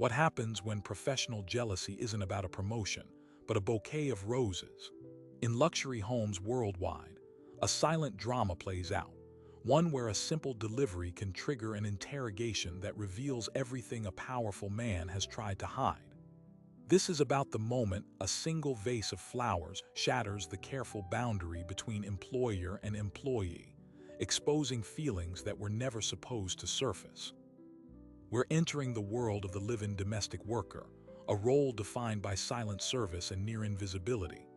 What happens when professional jealousy isn't about a promotion, but a bouquet of roses? In luxury homes worldwide, a silent drama plays out, one where a simple delivery can trigger an interrogation that reveals everything a powerful man has tried to hide. This is about the moment a single vase of flowers shatters the careful boundary between employer and employee, exposing feelings that were never supposed to surface. We're entering the world of the live-in domestic worker, a role defined by silent service and near invisibility.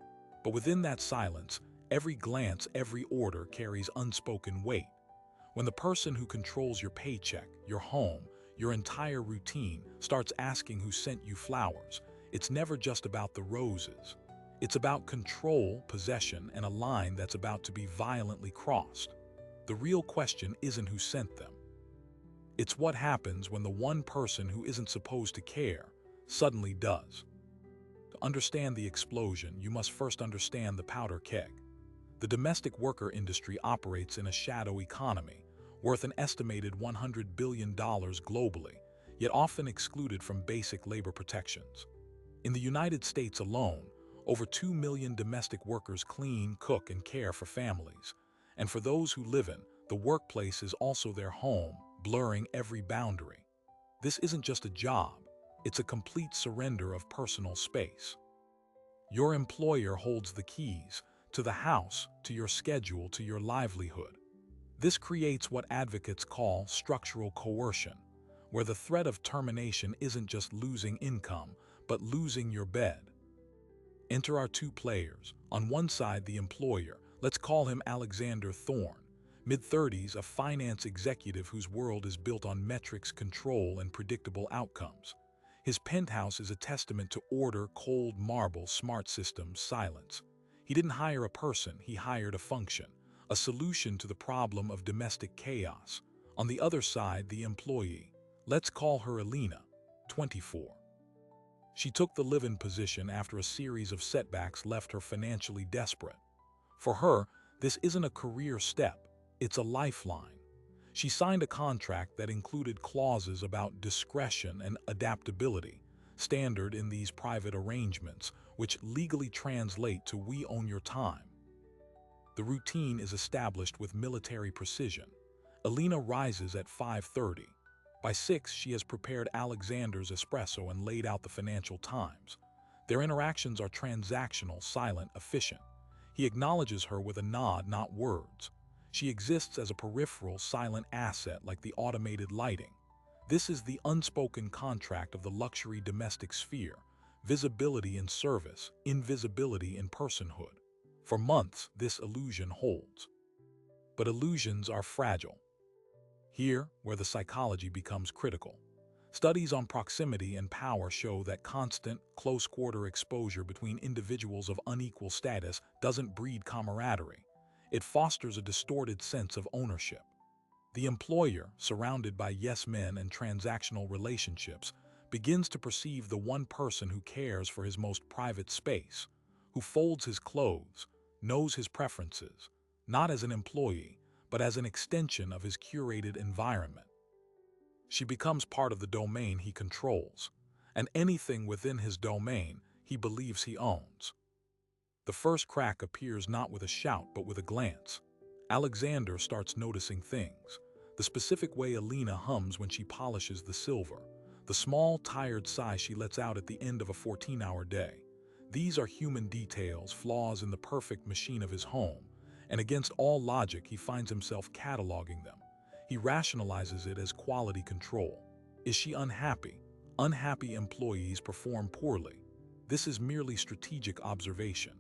But within that silence, every glance, every order carries unspoken weight. When the person who controls your paycheck, your home, your entire routine starts asking who sent you flowers, it's never just about the roses. It's about control, possession, and a line that's about to be violently crossed. The real question isn't who sent them. It's what happens when the one person who isn't supposed to care suddenly does. To understand the explosion, you must first understand the powder keg. The domestic worker industry operates in a shadow economy, worth an estimated $100 billion globally, yet often excluded from basic labor protections. In the United States alone, over 2 million domestic workers clean, cook, and care for families. And for those who live in, the workplace is also their home, blurring every boundary. This isn't just a job, it's a complete surrender of personal space. Your employer holds the keys to the house, to your schedule, to your livelihood. This creates what advocates call structural coercion, where the threat of termination isn't just losing income, but losing your bed. Enter our two players. On one side, the employer, let's call him Alexander Thorne, mid-30s, a finance executive whose world is built on metrics, control, and predictable outcomes. His penthouse is a testament to order, cold marble, smart systems, silence. He didn't hire a person, he hired a function, a solution to the problem of domestic chaos. On the other side, the employee. Let's call her Alina, 24. She took the live-in position after a series of setbacks left her financially desperate. For her, this isn't a career step, it's a lifeline. She signed a contract that included clauses about discretion and adaptability, standard in these private arrangements, which legally translate to "we own your time." The routine is established with military precision. Alina rises at 5:30. By 6, she has prepared Alexander's espresso and laid out the Financial Times. Their interactions are transactional, silent, efficient. He acknowledges her with a nod, not words. She exists as a peripheral, silent asset like the automated lighting. This is the unspoken contract of the luxury domestic sphere: visibility in service, invisibility in personhood. For months, this illusion holds. But illusions are fragile. Here, where the psychology becomes critical. Studies on proximity and power show that constant, close-quarter exposure between individuals of unequal status doesn't breed camaraderie. It fosters a distorted sense of ownership. The employer, surrounded by yes-men and transactional relationships, begins to perceive the one person who cares for his most private space, who folds his clothes, knows his preferences, not as an employee, but as an extension of his curated environment. She becomes part of the domain he controls, and anything within his domain he believes he owns. The first crack appears not with a shout but with a glance. Alexander starts noticing things. The specific way Alina hums when she polishes the silver, the small, tired sigh she lets out at the end of a 14-hour day. These are human details, flaws in the perfect machine of his home, and against all logic he finds himself cataloging them. He rationalizes it as quality control. Is she unhappy? Unhappy employees perform poorly. This is merely strategic observation.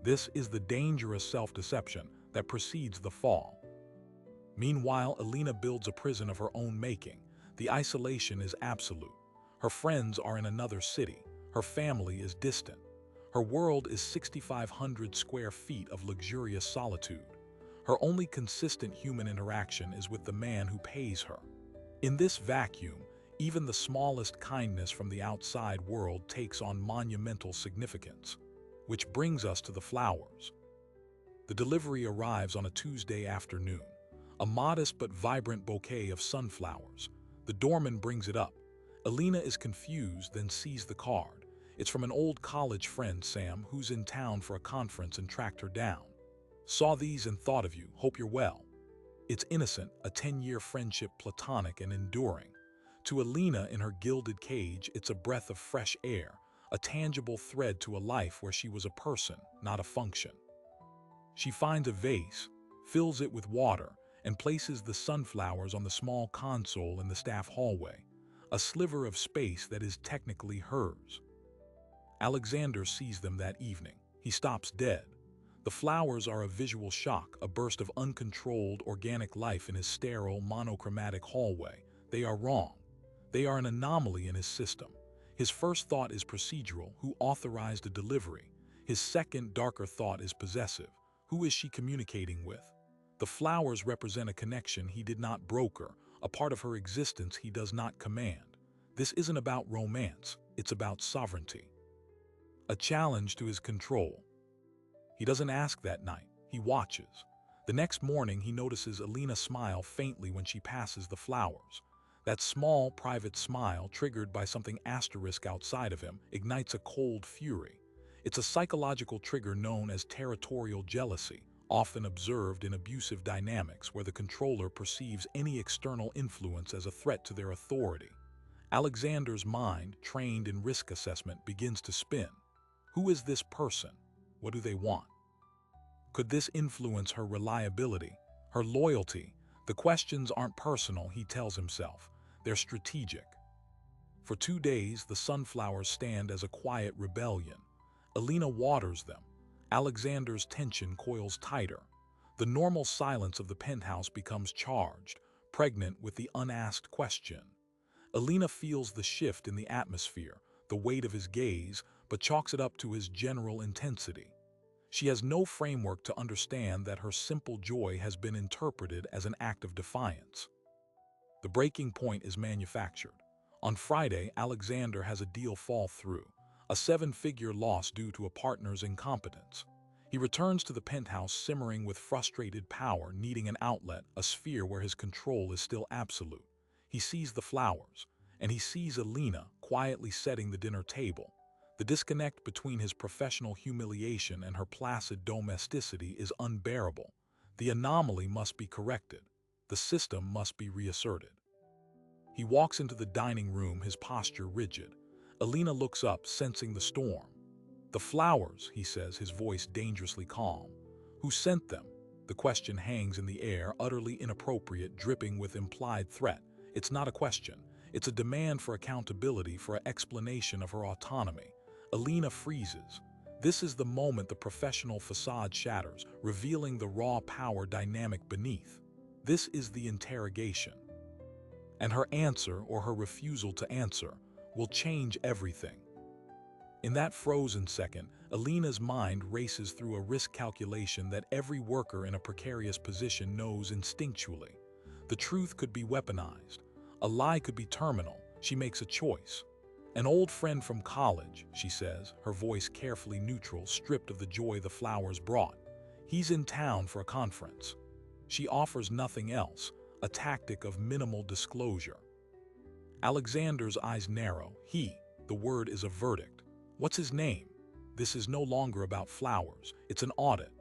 This is the dangerous self-deception that precedes the fall. Meanwhile, Alina builds a prison of her own making. The isolation is absolute. Her friends are in another city. Her family is distant. Her world is 6,500 square feet of luxurious solitude. Her only consistent human interaction is with the man who pays her. In this vacuum, even the smallest kindness from the outside world takes on monumental significance. Which brings us to the flowers. The delivery arrives on a Tuesday afternoon, a modest but vibrant bouquet of sunflowers. The doorman brings it up, Alina is confused, then sees the card. It's from an old college friend, Sam, who's in town for a conference and tracked her down. Saw these and thought of you. Hope you're well. It's innocent, a 10-year friendship, platonic and enduring. To Alina in her gilded cage, it's a breath of fresh air, a tangible thread to a life where she was a person, not a function. She finds a vase, fills it with water, and places the sunflowers on the small console in the staff hallway, a sliver of space that is technically hers. Alexander sees them that evening. He stops dead. The flowers are a visual shock, a burst of uncontrolled organic life in his sterile, monochromatic hallway. They are wrong. They are an anomaly in his system. His first thought is procedural. Who authorized a delivery? His second, darker thought is possessive. Who is she communicating with? The flowers represent a connection he did not broker, a part of her existence he does not command. This isn't about romance, it's about sovereignty. A challenge to his control. He doesn't ask that night, he watches. The next morning he notices Alina smile faintly when she passes the flowers. That small, private smile, triggered by something asterisk outside of him, ignites a cold fury. It's a psychological trigger known as territorial jealousy, often observed in abusive dynamics where the controller perceives any external influence as a threat to their authority. Alexander's mind, trained in risk assessment, begins to spin. Who is this person? What do they want? Could this influence her reliability, her loyalty? The questions aren't personal, he tells himself. They're strategic. For 2 days, the sunflowers stand as a quiet rebellion. Alina waters them. Alexander's tension coils tighter. The normal silence of the penthouse becomes charged, pregnant with the unasked question. Alina feels the shift in the atmosphere, the weight of his gaze, but chalks it up to his general intensity. She has no framework to understand that her simple joy has been interpreted as an act of defiance. The breaking point is manufactured. On Friday, Alexander has a deal fall through, a 7-figure loss due to a partner's incompetence. He returns to the penthouse simmering with frustrated power, needing an outlet, a sphere where his control is still absolute. He sees the flowers, and he sees Alina quietly setting the dinner table. The disconnect between his professional humiliation and her placid domesticity is unbearable. The anomaly must be corrected. The system must be reasserted. He walks into the dining room, his posture rigid. Alina looks up, sensing the storm. "The flowers," he says, his voice dangerously calm. "Who sent them?" The question hangs in the air, utterly inappropriate, dripping with implied threat. It's not a question. It's a demand for accountability, for an explanation of her autonomy. Alina freezes. This is the moment the professional facade shatters, revealing the raw power dynamic beneath. This is the interrogation. And her answer, or her refusal to answer, will change everything. In that frozen second, Alina's mind races through a risk calculation that every worker in a precarious position knows instinctually. The truth could be weaponized. A lie could be terminal. She makes a choice. "An old friend from college," she says, her voice carefully neutral, stripped of the joy the flowers brought. "He's in town for a conference." She offers nothing else, a tactic of minimal disclosure. Alexander's eyes narrow. The word is a verdict. What's his name? This is no longer about flowers. It's an audit.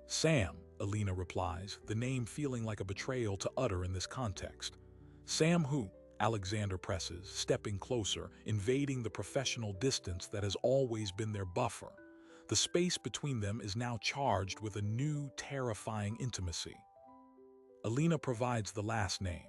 "Sam," Alina replies, the name feeling like a betrayal to utter in this context. "Sam who?" Alexander presses, stepping closer, invading the professional distance that has always been their buffer. The space between them is now charged with a new, terrifying intimacy. Alina provides the last name.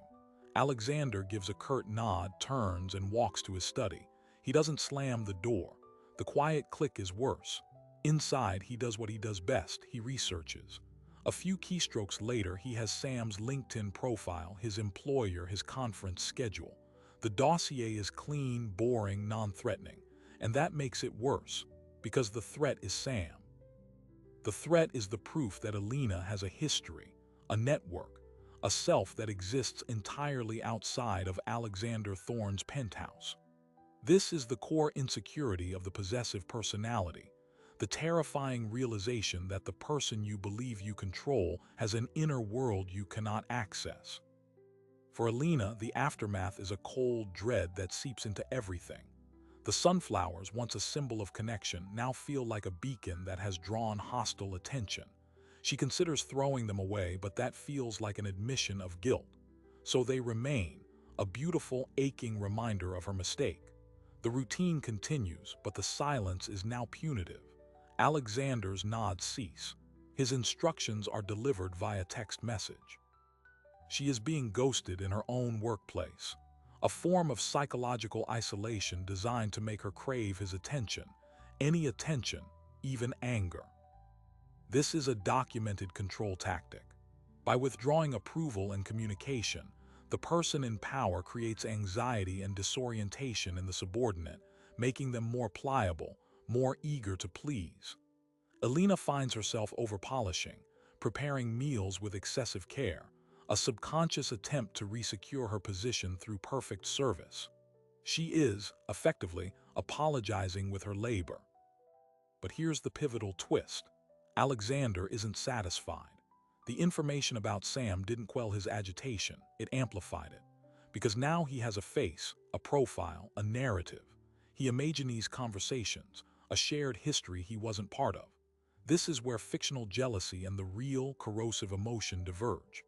Alexander gives a curt nod, turns, and walks to his study. He doesn't slam the door. The quiet click is worse. Inside, he does what he does best. He researches. A few keystrokes later, he has Sam's LinkedIn profile, his employer, his conference schedule. The dossier is clean, boring, non-threatening. And that makes it worse, because the threat is Sam. The threat is the proof that Alina has a history, a network, a self that exists entirely outside of Alexander Thorne's penthouse. This is the core insecurity of the possessive personality, the terrifying realization that the person you believe you control has an inner world you cannot access. For Alina, the aftermath is a cold dread that seeps into everything. The sunflowers, once a symbol of connection, now feel like a beacon that has drawn hostile attention. She considers throwing them away, but that feels like an admission of guilt. So they remain, a beautiful, aching reminder of her mistake. The routine continues, but the silence is now punitive. Alexander's nods cease. His instructions are delivered via text message. She is being ghosted in her own workplace, a form of psychological isolation designed to make her crave his attention, any attention, even anger. This is a documented control tactic. By withdrawing approval and communication, the person in power creates anxiety and disorientation in the subordinate, making them more pliable, more eager to please. Alina finds herself overpolishing, preparing meals with excessive care, a subconscious attempt to resecure her position through perfect service. She is, effectively, apologizing with her labor. But here's the pivotal twist. Alexander isn't satisfied. The information about Sam didn't quell his agitation, it amplified it. Because now he has a face, a profile, a narrative. He imagines conversations, a shared history he wasn't part of. This is where fictional jealousy and the real, corrosive emotion diverge.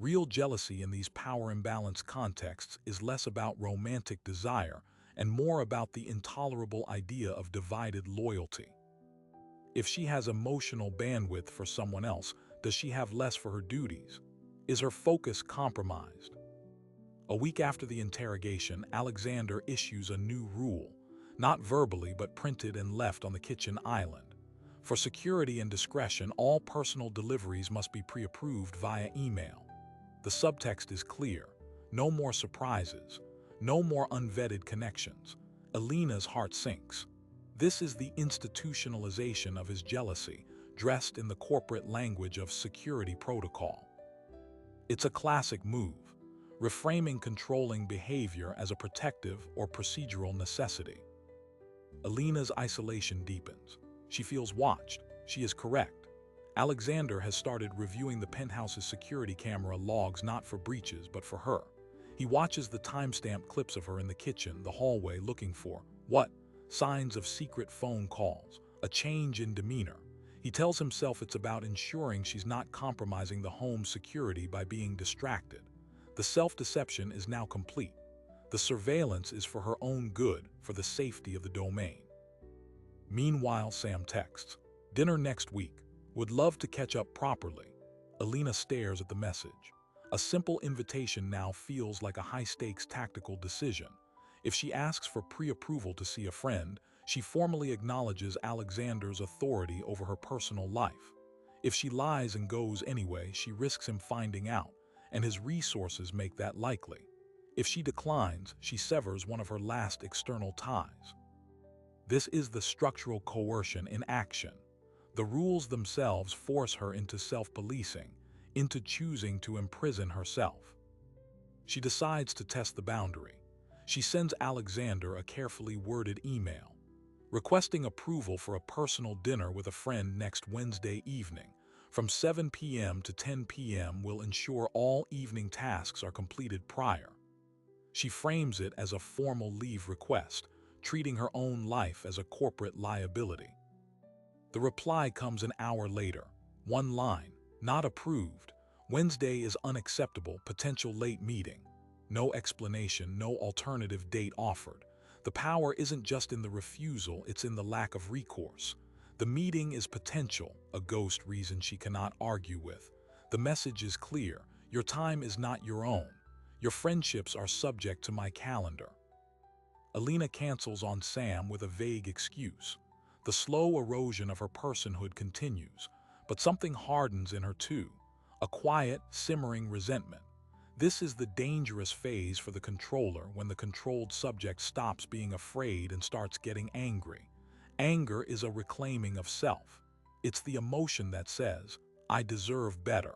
Real jealousy in these power imbalance contexts is less about romantic desire and more about the intolerable idea of divided loyalty. If she has emotional bandwidth for someone else, does she have less for her duties? Is her focus compromised? A week after the interrogation, Alexander issues a new rule, not verbally but printed and left on the kitchen island. For security and discretion, all personal deliveries must be pre-approved via email. The subtext is clear: no more surprises, no more unvetted connections. Alina's heart sinks. This is the institutionalization of his jealousy, dressed in the corporate language of security protocol. It's a classic move, reframing controlling behavior as a protective or procedural necessity. Alina's isolation deepens. She feels watched. She is correct. Alexander has started reviewing the penthouse's security camera logs not for breaches but for her. He watches the timestamp clips of her in the kitchen, the hallway, looking for what? Signs of secret phone calls, a change in demeanor. He tells himself it's about ensuring she's not compromising the home's security by being distracted. The self-deception is now complete. The surveillance is for her own good, for the safety of the domain. Meanwhile, Sam texts, "Dinner next week. Would love to catch up properly." Alina stares at the message. A simple invitation now feels like a high-stakes tactical decision. If she asks for pre-approval to see a friend, she formally acknowledges Alexander's authority over her personal life. If she lies and goes anyway, she risks him finding out, and his resources make that likely. If she declines, she severs one of her last external ties. This is the structural coercion in action. The rules themselves force her into self-policing, into choosing to imprison herself. She decides to test the boundary. She sends Alexander a carefully worded email, requesting approval for a personal dinner with a friend next Wednesday evening. From 7 p.m. to 10 p.m. will ensure all evening tasks are completed prior. She frames it as a formal leave request, treating her own life as a corporate liability. The reply comes an hour later. One line: not approved. Wednesday is unacceptable, potential late meeting. No explanation, no alternative date offered. The power isn't just in the refusal, it's in the lack of recourse. The meeting is potential, a ghost reason she cannot argue with. The message is clear: your time is not your own. Your friendships are subject to my calendar. Alina cancels on Sam with a vague excuse. The slow erosion of her personhood continues, but something hardens in her too, a quiet, simmering resentment. This is the dangerous phase for the controller, when the controlled subject stops being afraid and starts getting angry. Anger is a reclaiming of self. It's the emotion that says, "I deserve better."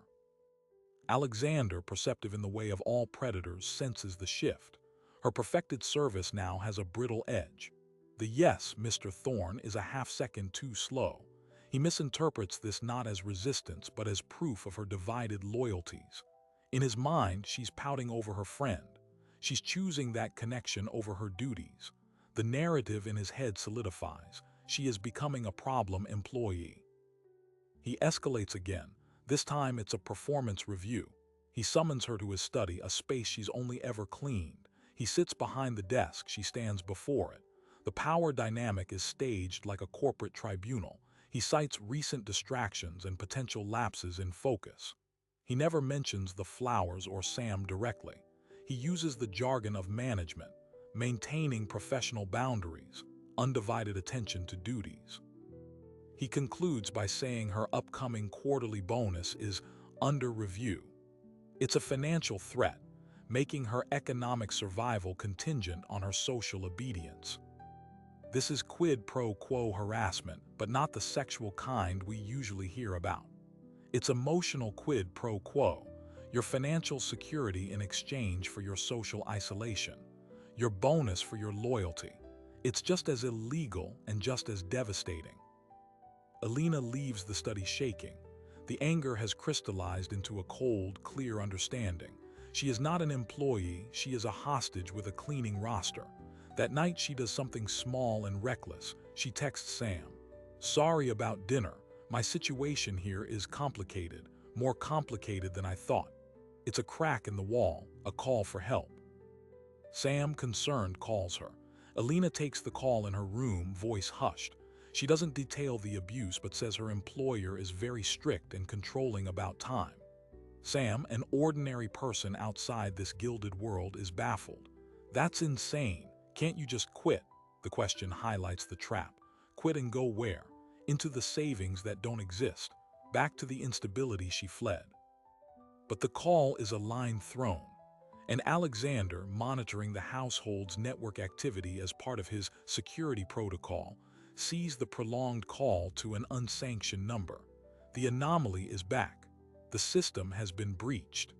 Alexander, perceptive in the way of all predators, senses the shift. Her perfected service now has a brittle edge. The "yes, Mr. Thorne" is a half-second too slow. He misinterprets this not as resistance but as proof of her divided loyalties. In his mind, she's pouting over her friend. She's choosing that connection over her duties. The narrative in his head solidifies. She is becoming a problem employee. He escalates again. This time it's a performance review. He summons her to his study, a space she's only ever cleaned. He sits behind the desk, she stands before it. The power dynamic is staged like a corporate tribunal. He cites recent distractions and potential lapses in focus. He never mentions the flowers or Sam directly. He uses the jargon of management, maintaining professional boundaries, undivided attention to duties. He concludes by saying her upcoming quarterly bonus is under review. It's a financial threat, making her economic survival contingent on her social obedience. This is quid pro quo harassment, but not the sexual kind we usually hear about. It's emotional quid pro quo, your financial security in exchange for your social isolation, your bonus for your loyalty. It's just as illegal and just as devastating. Alina leaves the study shaking. The anger has crystallized into a cold, clear understanding. She is not an employee, she is a hostage with a cleaning roster. That night she does something small and reckless. She texts Sam, "Sorry about dinner. My situation here is complicated, more complicated than I thought." It's a crack in the wall, a call for help. Sam, concerned, calls her. Alina takes the call in her room, voice hushed. She doesn't detail the abuse but says her employer is very strict and controlling about time. Sam, an ordinary person outside this gilded world, is baffled. "That's insane. Can't you just quit?" The question highlights the trap. Quit and go where? Into the savings that don't exist. Back to the instability she fled. But the call is a line thrown. And Alexander, monitoring the household's network activity as part of his security protocol, sees the prolonged call to an unsanctioned number. The anomaly is back. The system has been breached.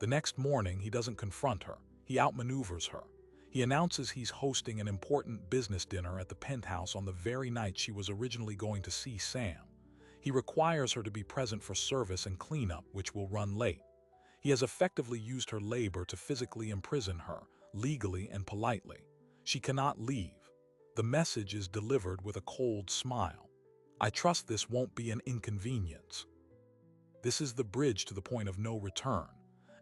The next morning, he doesn't confront her. He outmaneuvers her. He announces he's hosting an important business dinner at the penthouse on the very night she was originally going to see Sam. He requires her to be present for service and cleanup, which will run late. He has effectively used her labor to physically imprison her, legally and politely. She cannot leave. The message is delivered with a cold smile. "I trust this won't be an inconvenience." This is the bridge to the point of no return.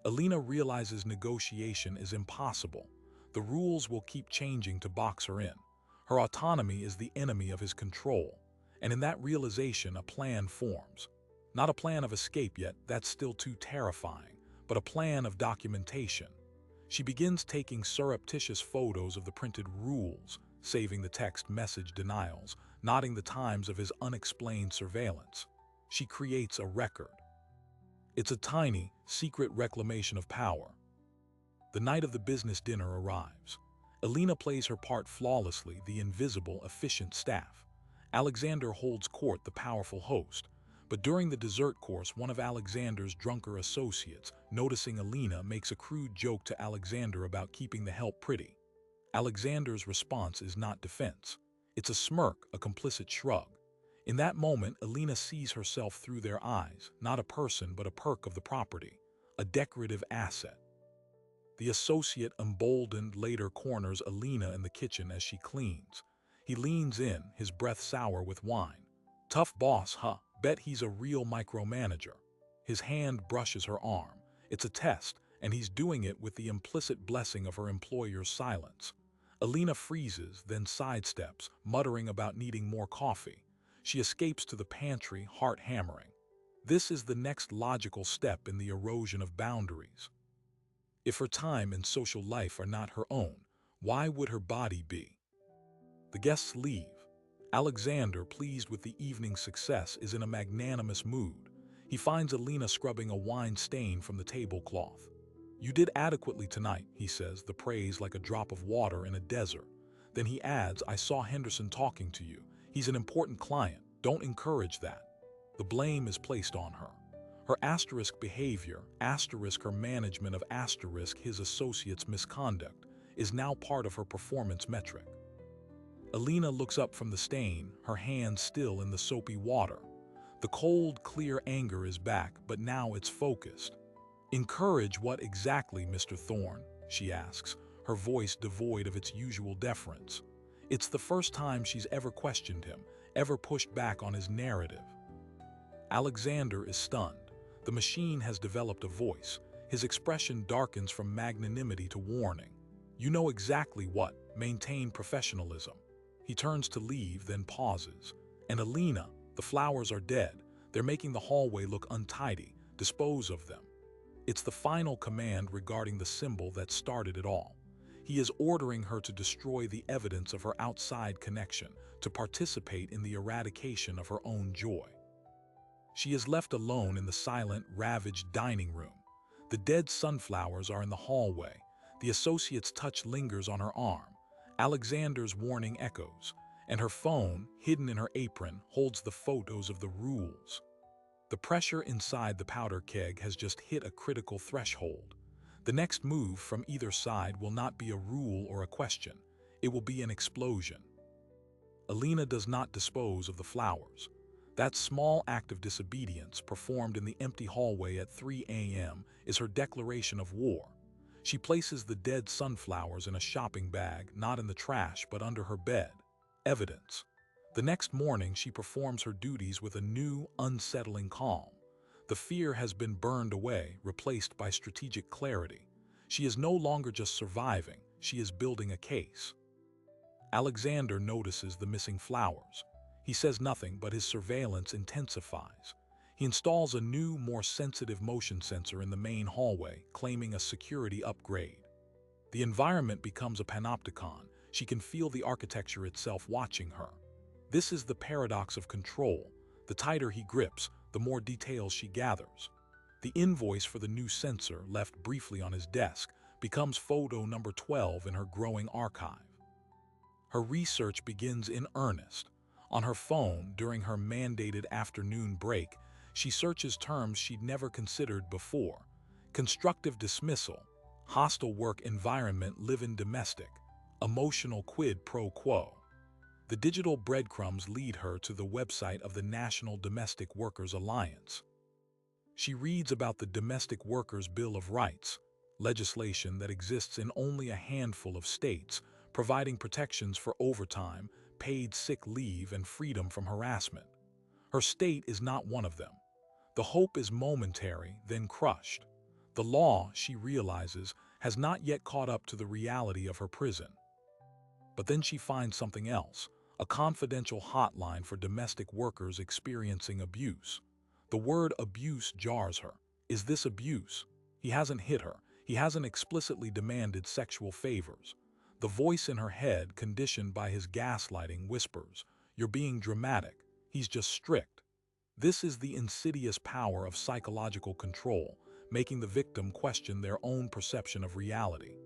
Alina realizes negotiation is impossible. The rules will keep changing to box her in. Her autonomy is the enemy of his control. And in that realization, a plan forms. Not a plan of escape yet, that's still too terrifying, but a plan of documentation. She begins taking surreptitious photos of the printed rules, saving the text message denials, noting the times of his unexplained surveillance. She creates a record. It's a tiny, secret reclamation of power. The night of the business dinner arrives. Alina plays her part flawlessly, the invisible, efficient staff. Alexander holds court, the powerful host. But during the dessert course, one of Alexander's drunker associates, noticing Alina, makes a crude joke to Alexander about keeping the help pretty. Alexander's response is not defense. It's a smirk, a complicit shrug. In that moment, Alina sees herself through their eyes, not a person but a perk of the property, a decorative asset. The associate, emboldened, later corners Alina in the kitchen as she cleans. He leans in, his breath sour with wine. "Tough boss, huh? Bet he's a real micromanager." His hand brushes her arm. It's a test, and he's doing it with the implicit blessing of her employer's silence. Alina freezes, then sidesteps, muttering about needing more coffee. She escapes to the pantry, heart hammering. This is the next logical step in the erosion of boundaries. If her time and social life are not her own, why would her body be? The guests leave. Alexander, pleased with the evening's success, is in a magnanimous mood. He finds Alina scrubbing a wine stain from the tablecloth. "You did adequately tonight," he says, the praise like a drop of water in a desert. Then he adds, "I saw Henderson talking to you. He's an important client. Don't encourage that." The blame is placed on her. Her asterisk behavior, asterisk her management of asterisk his associate's misconduct, is now part of her performance metric. Alina looks up from the stain, her hand still in the soapy water. The cold, clear anger is back, but now it's focused. "Encourage what exactly, Mr. Thorne?" she asks, her voice devoid of its usual deference. It's the first time she's ever questioned him, ever pushed back on his narrative. Alexander is stunned. The machine has developed a voice. His expression darkens from magnanimity to warning. "You know exactly what. Maintain professionalism." He turns to leave, then pauses. "And Alina, the flowers are dead. They're making the hallway look untidy. Dispose of them." It's the final command regarding the symbol that started it all. He is ordering her to destroy the evidence of her outside connection, to participate in the eradication of her own joy. She is left alone in the silent, ravaged dining room. The dead sunflowers are in the hallway. The associate's touch lingers on her arm. Alexander's warning echoes, and her phone, hidden in her apron, holds the photos of the rules. The pressure inside the powder keg has just hit a critical threshold. The next move from either side will not be a rule or a question. It will be an explosion. Alina does not dispose of the flowers. That small act of disobedience, performed in the empty hallway at 3 a.m., is her declaration of war. She places the dead sunflowers in a shopping bag, not in the trash, but under her bed. Evidence. The next morning, she performs her duties with a new, unsettling calm. The fear has been burned away, replaced by strategic clarity. She is no longer just surviving, she is building a case. Alexander notices the missing flowers. He says nothing, but his surveillance intensifies. He installs a new, more sensitive motion sensor in the main hallway, claiming a security upgrade. The environment becomes a panopticon. She can feel the architecture itself watching her. This is the paradox of control. The tighter he grips, the more details she gathers. The invoice for the new sensor, left briefly on his desk, becomes photo number 12 in her growing archive. Her research begins in earnest. On her phone, during her mandated afternoon break, she searches terms she'd never considered before. Constructive dismissal, hostile work environment, live-in domestic, emotional quid pro quo. The digital breadcrumbs lead her to the website of the National Domestic Workers Alliance. She reads about the Domestic Workers' Bill of Rights, legislation that exists in only a handful of states, providing protections for overtime, paid sick leave, and freedom from harassment. Her state is not one of them. The hope is momentary, then crushed. The law, she realizes, has not yet caught up to the reality of her prison. But then she finds something else, a confidential hotline for domestic workers experiencing abuse. The word abuse jars her. Is this abuse? He hasn't hit her. He hasn't explicitly demanded sexual favors. The voice in her head, conditioned by his gaslighting, whispers, "You're being dramatic. He's just strict." This is the insidious power of psychological control, making the victim question their own perception of reality.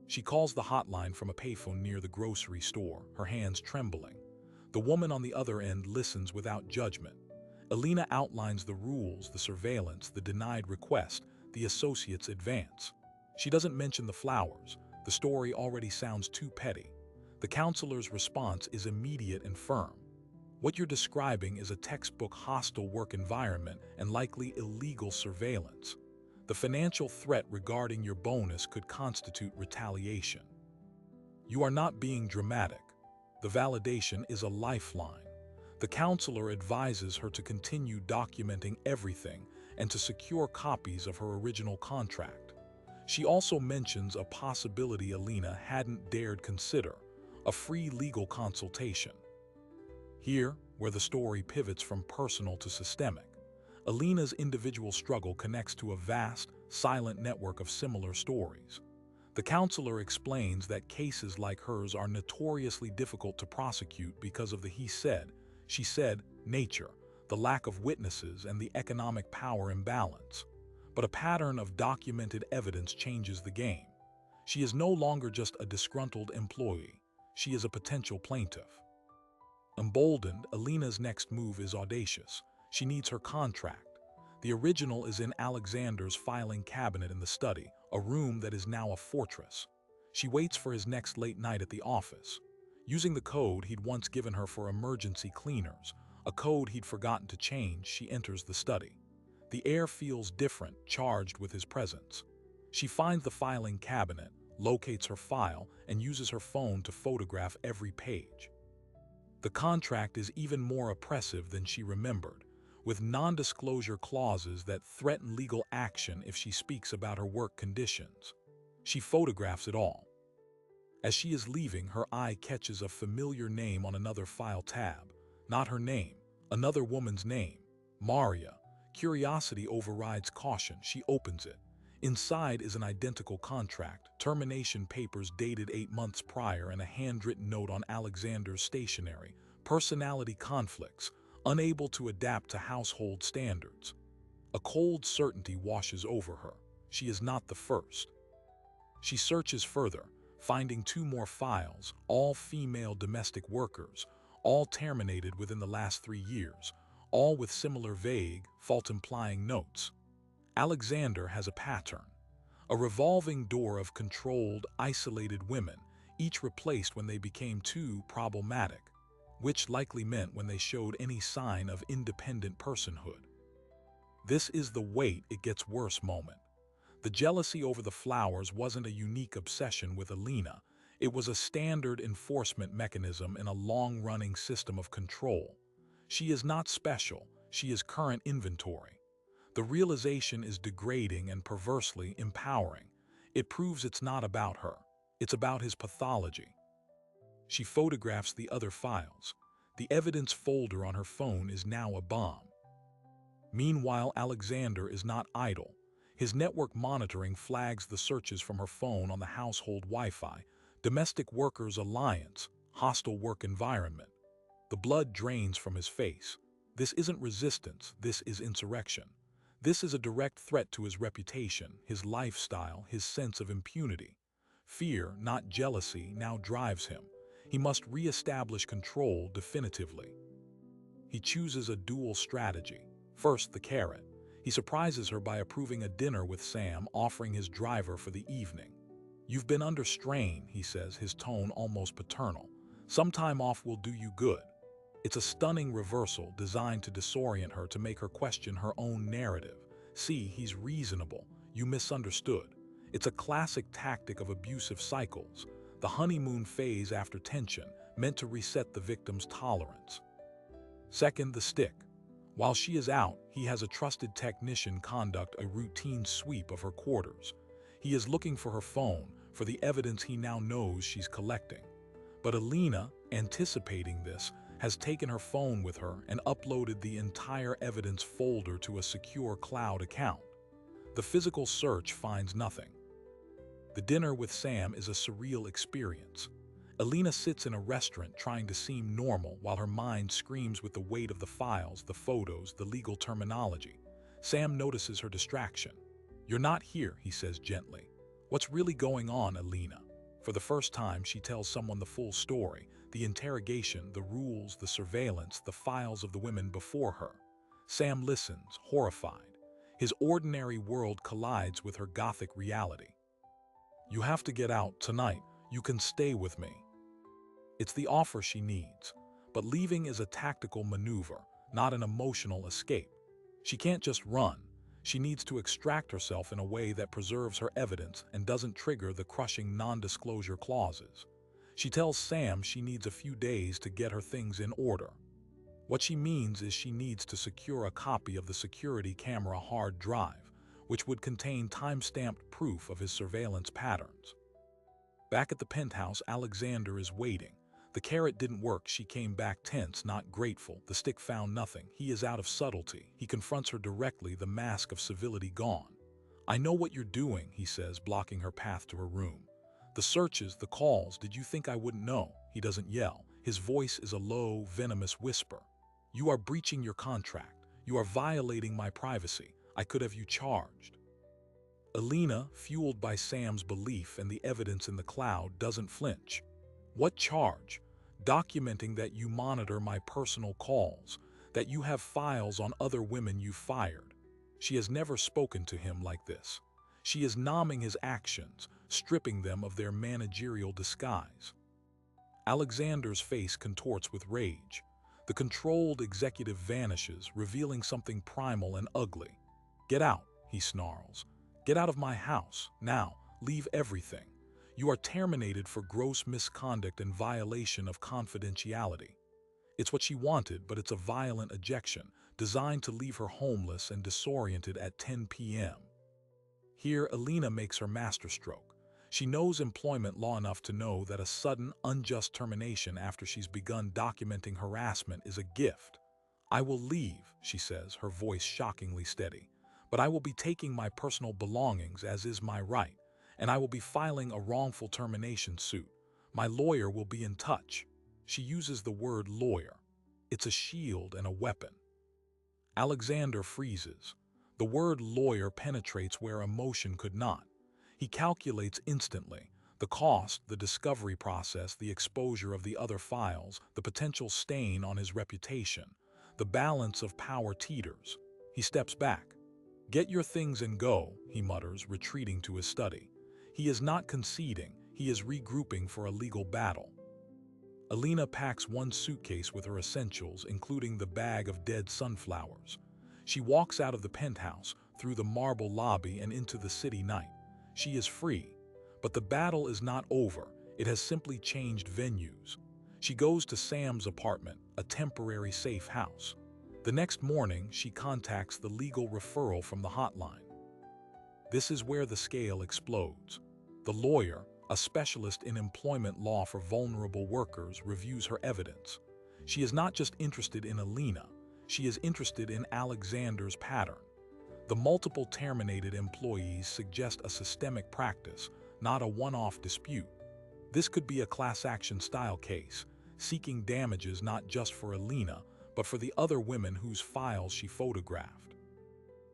She calls the hotline from a payphone near the grocery store, her hands trembling. The woman on the other end listens without judgment. Alina outlines the rules, the surveillance, the denied request, the associate's advance. She doesn't mention the flowers. The story already sounds too petty. The counselor's response is immediate and firm. "What you're describing is a textbook hostile work environment and likely illegal surveillance. The financial threat regarding your bonus could constitute retaliation." You are not being dramatic. The validation is a lifeline. The counselor advises her to continue documenting everything and to secure copies of her original contract. She also mentions a possibility Alina hadn't dared consider, a free legal consultation. Here, where the story pivots from personal to systemic, Alina's individual struggle connects to a vast, silent network of similar stories. The counselor explains that cases like hers are notoriously difficult to prosecute because of the he said, she said nature, the lack of witnesses, and the economic power imbalance. But a pattern of documented evidence changes the game. She is no longer just a disgruntled employee. She is a potential plaintiff. Emboldened, Alina's next move is audacious. She needs her contract. The original is in Alexander's filing cabinet in the study, a room that is now a fortress. She waits for his next late night at the office. Using the code he'd once given her for emergency cleaners, a code he'd forgotten to change, she enters the study. The air feels different, charged with his presence. She finds the filing cabinet, locates her file, and uses her phone to photograph every page. The contract is even more oppressive than she remembered, with non-disclosure clauses that threaten legal action if she speaks about her work conditions. She photographs it all. As she is leaving, her eye catches a familiar name on another file tab. Not her name, another woman's name, Maria. Curiosity overrides caution. She opens it. Inside is an identical contract, termination papers dated 8 months prior, and a handwritten note on Alexander's stationery. Personality conflicts, unable to adapt to household standards. A cold certainty washes over her. She is not the first. She searches further, finding 2 more files, all female domestic workers, all terminated within the last 3 years, all with similar vague, fault-implying notes. Alexander has a pattern, a revolving door of controlled, isolated women, each replaced when they became too problematic, which likely meant when they showed any sign of independent personhood. This is the wait it gets worse moment. The jealousy over the flowers wasn't a unique obsession with Alina. It was a standard enforcement mechanism in a long-running system of control. She is not special, she is current inventory. The realization is degrading and perversely empowering. It proves it's not about her. It's about his pathology. She photographs the other files. The evidence folder on her phone is now a bomb. Meanwhile, Alexander is not idle. His network monitoring flags the searches from her phone on the household Wi-Fi, domestic workers alliance, hostile work environment. The blood drains from his face. This isn't resistance, this is insurrection. This is a direct threat to his reputation, his lifestyle, his sense of impunity. Fear, not jealousy, now drives him. He must re-establish control definitively. He chooses a dual strategy. First, the carrot. He surprises her by approving a dinner with Sam, offering his driver for the evening. "You've been under strain," he says, his tone almost paternal. "Some time off will do you good." It's a stunning reversal designed to disorient her, to make her question her own narrative. "See, he's reasonable. You misunderstood." It's a classic tactic of abusive cycles, the honeymoon phase after tension, meant to reset the victim's tolerance. Second, the stick. While she is out, he has a trusted technician conduct a routine sweep of her quarters. He is looking for her phone, for the evidence he now knows she's collecting. But Alina, anticipating this, has taken her phone with her and uploaded the entire evidence folder to a secure cloud account. The physical search finds nothing. The dinner with Sam is a surreal experience. Alina sits in a restaurant trying to seem normal while her mind screams with the weight of the files, the photos, the legal terminology. Sam notices her distraction. "You're not here," he says gently. "What's really going on, Alina?" For the first time, she tells someone the full story, the interrogation, the rules, the surveillance, the files of the women before her. Sam listens, horrified. His ordinary world collides with her gothic reality. "You have to get out tonight. You can stay with me." It's the offer she needs, but leaving is a tactical maneuver, not an emotional escape. She can't just run. She needs to extract herself in a way that preserves her evidence and doesn't trigger the crushing non-disclosure clauses. She tells Sam she needs a few days to get her things in order. What she means is she needs to secure a copy of the security camera hard drive, which would contain time-stamped proof of his surveillance patterns. Back at the penthouse, Alexander is waiting. The carrot didn't work. She came back tense, not grateful. The stick found nothing. He is out of subtlety. He confronts her directly, the mask of civility gone. "I know what you're doing," he says, blocking her path to her room. "The searches, the calls, did you think I wouldn't know?" He doesn't yell. His voice is a low, venomous whisper. "You are breaching your contract. You are violating my privacy. I could have you charged." Alina, fueled by Sam's belief and the evidence in the cloud, doesn't flinch. "What charge?" "Documenting that you monitor my personal calls, that you have files on other women you fired." She has never spoken to him like this. She is numbing his actions, stripping them of their managerial disguise. Alexander's face contorts with rage. The controlled executive vanishes, revealing something primal and ugly. "Get out," he snarls. "Get out of my house, now, leave everything. You are terminated for gross misconduct and violation of confidentiality." It's what she wanted, but it's a violent ejection, designed to leave her homeless and disoriented at 10 p.m. Here, Alina makes her masterstroke. She knows employment law enough to know that a sudden, unjust termination after she's begun documenting harassment is a gift. "I will leave," she says, her voice shockingly steady. "But I will be taking my personal belongings, as is my right, and I will be filing a wrongful termination suit. My lawyer will be in touch." She uses the word lawyer. It's a shield and a weapon. Alexander freezes. The word lawyer penetrates where emotion could not. He calculates instantly the cost, the discovery process, the exposure of the other files, the potential stain on his reputation. The balance of power teeters. He steps back. "Get your things and go," he mutters, retreating to his study. He is not conceding, he is regrouping for a legal battle. Alina packs one suitcase with her essentials, including the bag of dead sunflowers. She walks out of the penthouse, through the marble lobby and into the city night. She is free. But the battle is not over. It has simply changed venues. She goes to Sam's apartment, a temporary safe house. The next morning, she contacts the legal referral from the hotline. This is where the scale explodes. The lawyer, a specialist in employment law for vulnerable workers, reviews her evidence. She is not just interested in Alina, she is interested in Alexander's pattern. The multiple terminated employees suggest a systemic practice, not a one-off dispute. This could be a class action style case, seeking damages not just for Alina, but for the other women whose files she photographed.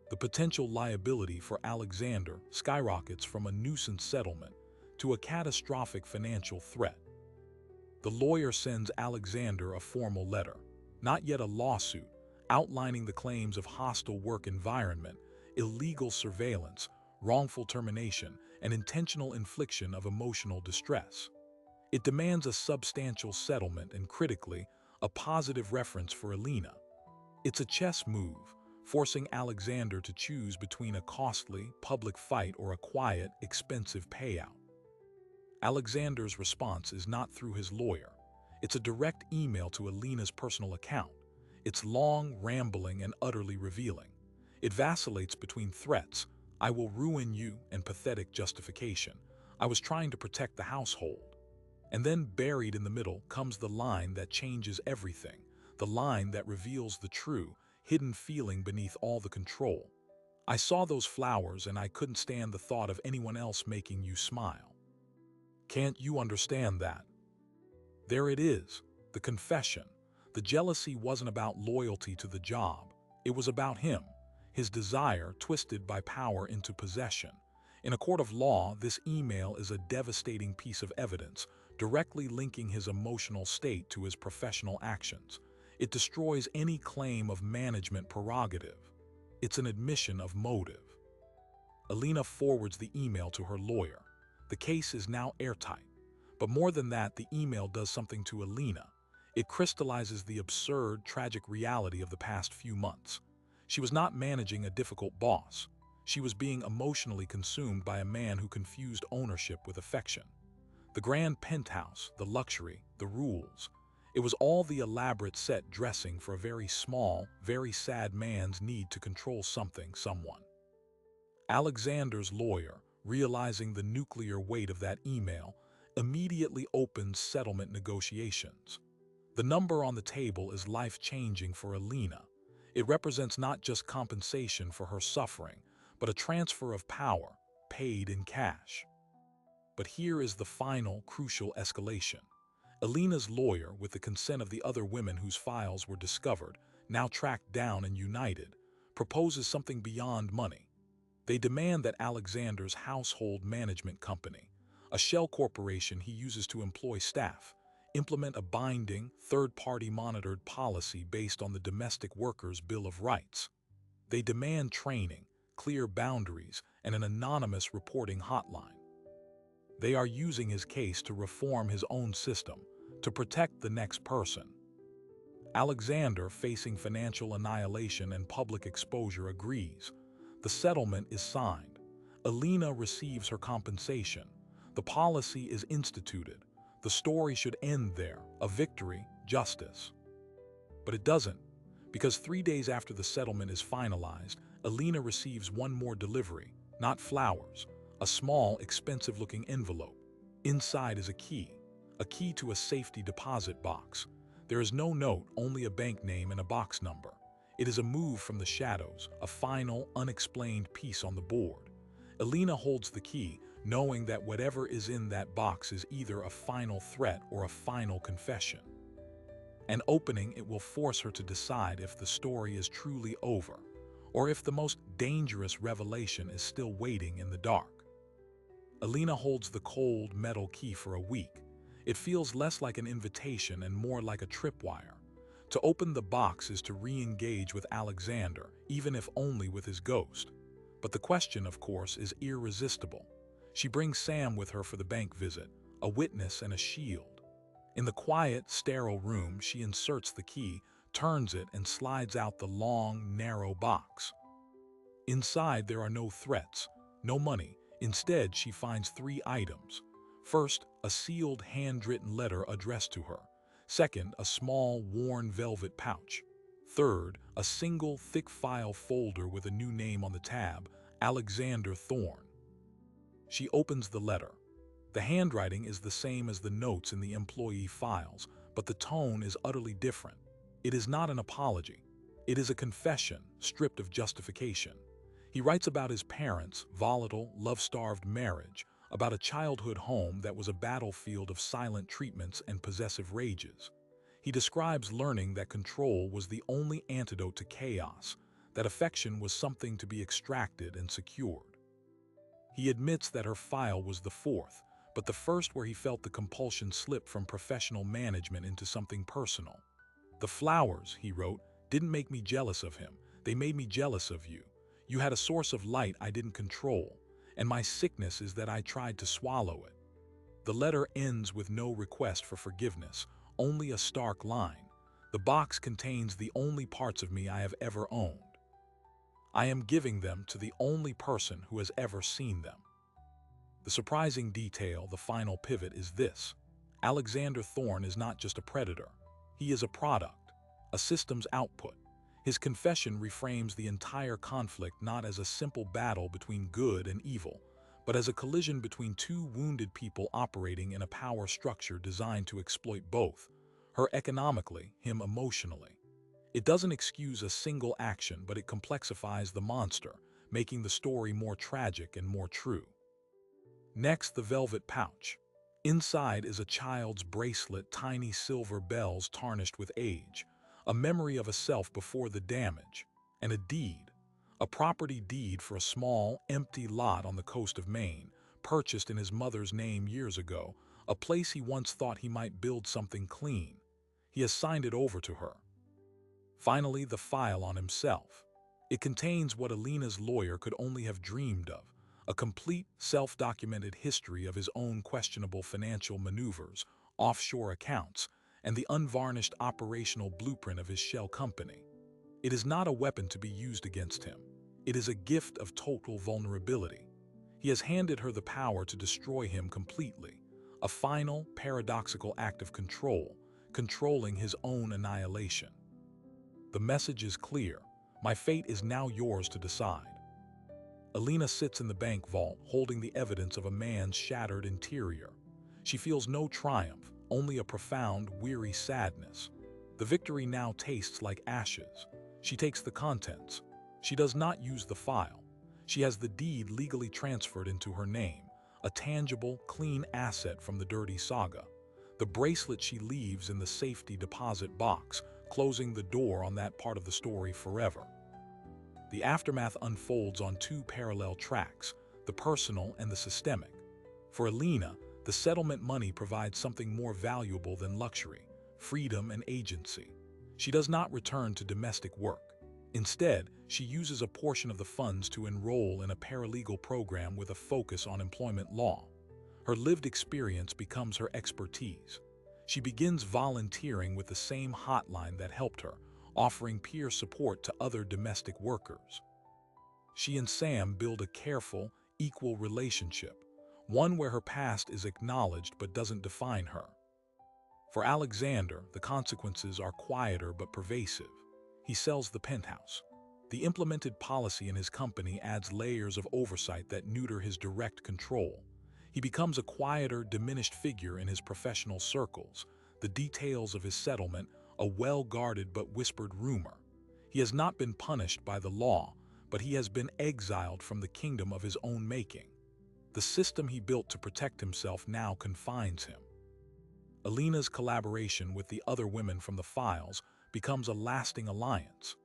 The potential liability for Alexander skyrockets from a nuisance settlement to a catastrophic financial threat. The lawyer sends Alexander a formal letter, not yet a lawsuit, outlining the claims of hostile work environment, illegal surveillance, wrongful termination, and intentional infliction of emotional distress. It demands a substantial settlement and, critically, a positive reference for Alina. It's a chess move, forcing Alexander to choose between a costly, public fight or a quiet, expensive payout. Alexander's response is not through his lawyer. It's a direct email to Alina's personal account. It's long, rambling, and utterly revealing. It vacillates between threats, "I will ruin you," and pathetic justification, "I was trying to protect the household." And then, buried in the middle, comes the line that changes everything, the line that reveals the true, hidden feeling beneath all the control. "I saw those flowers and I couldn't stand the thought of anyone else making you smile. Can't you understand that?" There it is, the confession. The jealousy wasn't about loyalty to the job. It was about him, his desire twisted by power into possession. In a court of law, this email is a devastating piece of evidence, directly linking his emotional state to his professional actions. It destroys any claim of management prerogative. It's an admission of motive. Alina forwards the email to her lawyer. The case is now airtight. But more than that, the email does something to Alina. It crystallizes the absurd, tragic reality of the past few months. She was not managing a difficult boss. She was being emotionally consumed by a man who confused ownership with affection. The grand penthouse, the luxury, the rules. It was all the elaborate set dressing for a very small, very sad man's need to control something, someone. Alexander's lawyer, realizing the nuclear weight of that email, immediately opens settlement negotiations. The number on the table is life-changing for Alina. It represents not just compensation for her suffering, but a transfer of power, paid in cash. But here is the final, crucial escalation. Alina's lawyer, with the consent of the other women whose files were discovered, now tracked down and united, proposes something beyond money. They demand that Alexander's household management company, a shell corporation he uses to employ staff, implement a binding, third-party monitored policy based on the Domestic Workers' Bill of Rights. They demand training, clear boundaries, and an anonymous reporting hotline. They are using his case to reform his own system, to protect the next person. Alexander, facing financial annihilation and public exposure, agrees. The settlement is signed. Alina receives her compensation. The policy is instituted. The story should end there, a victory, justice. But it doesn't, because 3 days after the settlement is finalized, Alina receives one more delivery, not flowers, a small, expensive-looking envelope. Inside is a key to a safety deposit box. There is no note, only a bank name and a box number. It is a move from the shadows, a final, unexplained piece on the board. Alina holds the key, knowing that whatever is in that box is either a final threat or a final confession. And opening it will force her to decide if the story is truly over, or if the most dangerous revelation is still waiting in the dark. Alina holds the cold metal key for a week. It feels less like an invitation and more like a tripwire. To open the box is to re-engage with Alexander, even if only with his ghost. But the question, of course, is irresistible. She brings Sam with her for the bank visit, a witness and a shield. In the quiet, sterile room, she inserts the key, turns it, and slides out the long, narrow box. Inside, there are no threats, no money. Instead, she finds 3 items. First, a sealed, handwritten letter addressed to her. Second, a small, worn velvet pouch. Third, a single, thick file folder with a new name on the tab, Alexander Thorne. She opens the letter. The handwriting is the same as the notes in the employee files, but the tone is utterly different. It is not an apology. It is a confession, stripped of justification. He writes about his parents' volatile, love-starved marriage, about a childhood home that was a battlefield of silent treatments and possessive rages. He describes learning that control was the only antidote to chaos, that affection was something to be extracted and secured. He admits that her file was the 4th, but the first where he felt the compulsion slip from professional management into something personal. "The flowers," he wrote, "didn't make me jealous of him. They made me jealous of you. You had a source of light I didn't control, and my sickness is that I tried to swallow it." The letter ends with no request for forgiveness, only a stark line. "The box contains the only parts of me I have ever owned. I am giving them to the only person who has ever seen them." The surprising detail, the final pivot, is this. Alexander Thorne is not just a predator. He is a product, a system's output. His confession reframes the entire conflict not as a simple battle between good and evil, but as a collision between 2 wounded people operating in a power structure designed to exploit both, her economically, him emotionally. It doesn't excuse a single action, but it complexifies the monster, making the story more tragic and more true. Next, the velvet pouch. Inside is a child's bracelet, tiny silver bells tarnished with age, a memory of a self before the damage, and a deed, a property deed for a small, empty lot on the coast of Maine, purchased in his mother's name years ago, a place he once thought he might build something clean. He has signed it over to her. Finally, the file on himself. It contains what Alina's lawyer could only have dreamed of, a complete, self-documented history of his own questionable financial maneuvers, offshore accounts, and the unvarnished operational blueprint of his shell company. It is not a weapon to be used against him. It is a gift of total vulnerability. He has handed her the power to destroy him completely, a final, paradoxical act of control, controlling his own annihilation. The message is clear. My fate is now yours to decide. Alina sits in the bank vault, holding the evidence of a man's shattered interior. She feels no triumph, only a profound, weary sadness. The victory now tastes like ashes. She takes the contents. She does not use the file. She has the deed legally transferred into her name, a tangible, clean asset from the dirty saga. The bracelet she leaves in the safety deposit box, closing the door on that part of the story forever. The aftermath unfolds on 2 parallel tracks, the personal and the systemic. For Alina, the settlement money provides something more valuable than luxury, freedom and agency. She does not return to domestic work. Instead, she uses a portion of the funds to enroll in a paralegal program with a focus on employment law. Her lived experience becomes her expertise. She begins volunteering with the same hotline that helped her, offering peer support to other domestic workers. She and Sam build a careful, equal relationship, one where her past is acknowledged but doesn't define her. For Alexander, the consequences are quieter but pervasive. He sells the penthouse. The implemented policy in his company adds layers of oversight that neuter his direct control. He becomes a quieter, diminished figure in his professional circles, the details of his settlement a well-guarded but whispered rumor. He has not been punished by the law, but he has been exiled from the kingdom of his own making. The system he built to protect himself now confines him. Alina's collaboration with the other women from the files becomes a lasting alliance.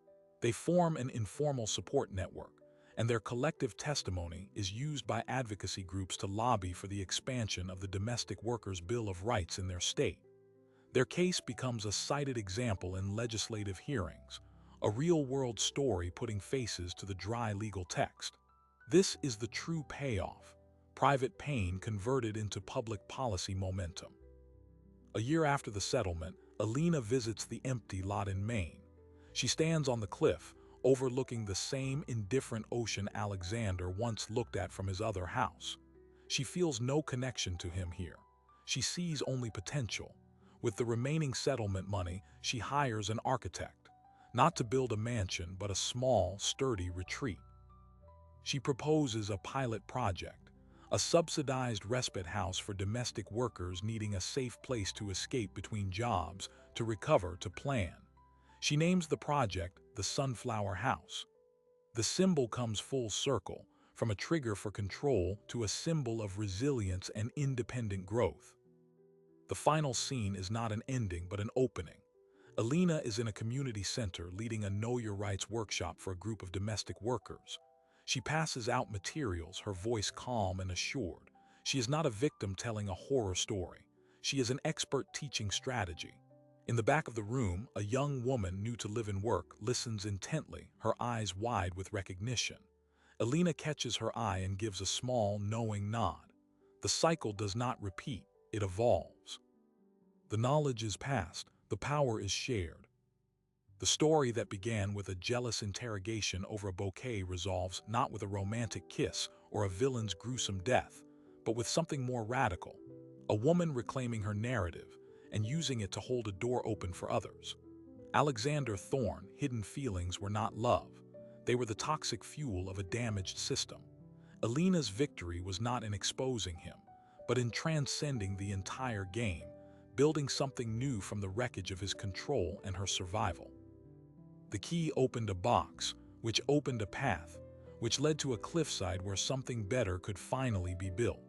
They form an informal support network, and their collective testimony is used by advocacy groups to lobby for the expansion of the Domestic Workers' Bill of Rights in their state. Their case becomes a cited example in legislative hearings, a real-world story putting faces to the dry legal text. This is the true payoff, private pain converted into public policy momentum. A year after the settlement, Alina visits the empty lot in Maine. She stands on the cliff, overlooking the same indifferent ocean Alexander once looked at from his other house. She feels no connection to him here. She sees only potential. With the remaining settlement money, she hires an architect, not to build a mansion but a small, sturdy retreat. She proposes a pilot project, a subsidized respite house for domestic workers needing a safe place to escape between jobs, to recover, to plan. She names the project the Sunflower House. The symbol comes full circle, from a trigger for control to a symbol of resilience and independent growth. The final scene is not an ending but an opening. Alina is in a community center leading a Know Your Rights workshop for a group of domestic workers. She passes out materials, her voice calm and assured. She is not a victim telling a horror story. She is an expert teaching strategy. In the back of the room, a young woman new to live and work listens intently, her eyes wide with recognition. Alina catches her eye and gives a small, knowing nod. The cycle does not repeat, it evolves. The knowledge is passed, the power is shared. The story that began with a jealous interrogation over a bouquet resolves not with a romantic kiss or a villain's gruesome death, but with something more radical. A woman reclaiming her narrative and using it to hold a door open for others. Alexander Thorne's hidden feelings were not love. They were the toxic fuel of a damaged system. Alina's victory was not in exposing him, but in transcending the entire game, building something new from the wreckage of his control and her survival. The key opened a box, which opened a path, which led to a cliffside where something better could finally be built.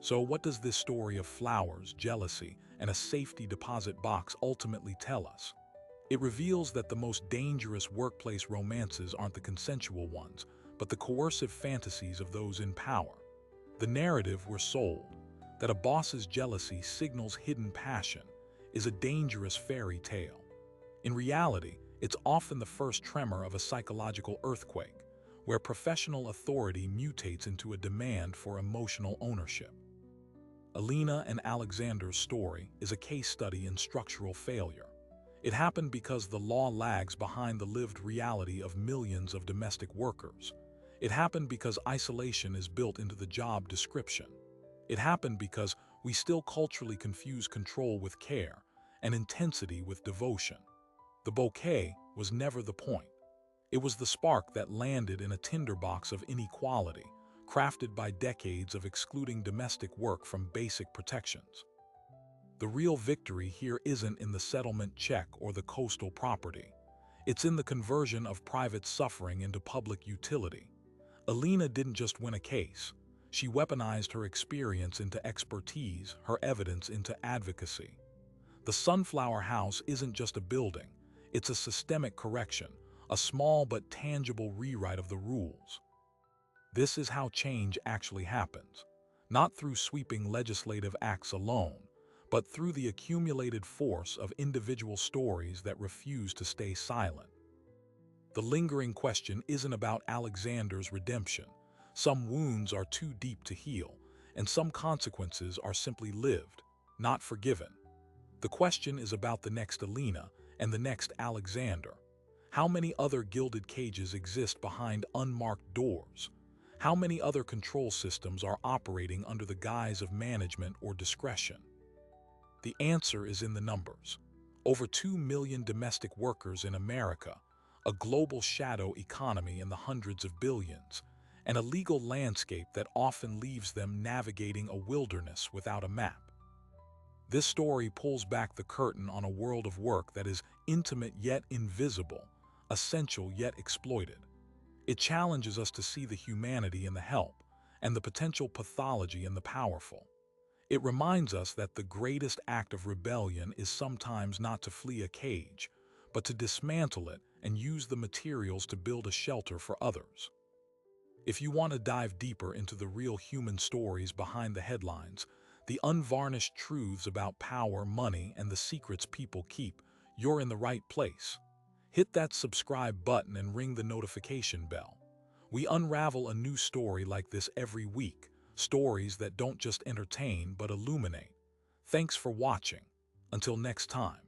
So what does this story of flowers, jealousy, and a safety deposit box ultimately tell us? It reveals that the most dangerous workplace romances aren't the consensual ones, but the coercive fantasies of those in power. The narrative we're sold, that a boss's jealousy signals hidden passion, is a dangerous fairy tale. In reality, it's often the first tremor of a psychological earthquake, where professional authority mutates into a demand for emotional ownership. Alina and Alexander's story is a case study in structural failure. It happened because the law lags behind the lived reality of millions of domestic workers. It happened because isolation is built into the job description. It happened because we still culturally confuse control with care and intensity with devotion. The bouquet was never the point. It was the spark that landed in a tinderbox of inequality, crafted by decades of excluding domestic work from basic protections. The real victory here isn't in the settlement check or the coastal property. It's in the conversion of private suffering into public utility. Alina didn't just win a case. She weaponized her experience into expertise, her evidence into advocacy. The Sunflower House isn't just a building. It's a systemic correction, a small but tangible rewrite of the rules. This is how change actually happens, not through sweeping legislative acts alone, but through the accumulated force of individual stories that refuse to stay silent. The lingering question isn't about Alexander's redemption. Some wounds are too deep to heal, and some consequences are simply lived, not forgiven. The question is about the next Alina and the next Alexander. How many other gilded cages exist behind unmarked doors? How many other control systems are operating under the guise of management or discretion? The answer is in the numbers. Over 2 million domestic workers in America, a global shadow economy in the hundreds of billions, and a legal landscape that often leaves them navigating a wilderness without a map. This story pulls back the curtain on a world of work that is intimate yet invisible, essential yet exploited. It challenges us to see the humanity in the help and the potential pathology in the powerful. It reminds us that the greatest act of rebellion is sometimes not to flee a cage, but to dismantle it and use the materials to build a shelter for others. If you want to dive deeper into the real human stories behind the headlines, the unvarnished truths about power, money, and the secrets people keep, you're in the right place. Hit that subscribe button and ring the notification bell. We unravel a new story like this every week, stories that don't just entertain but illuminate. Thanks for watching. Until next time.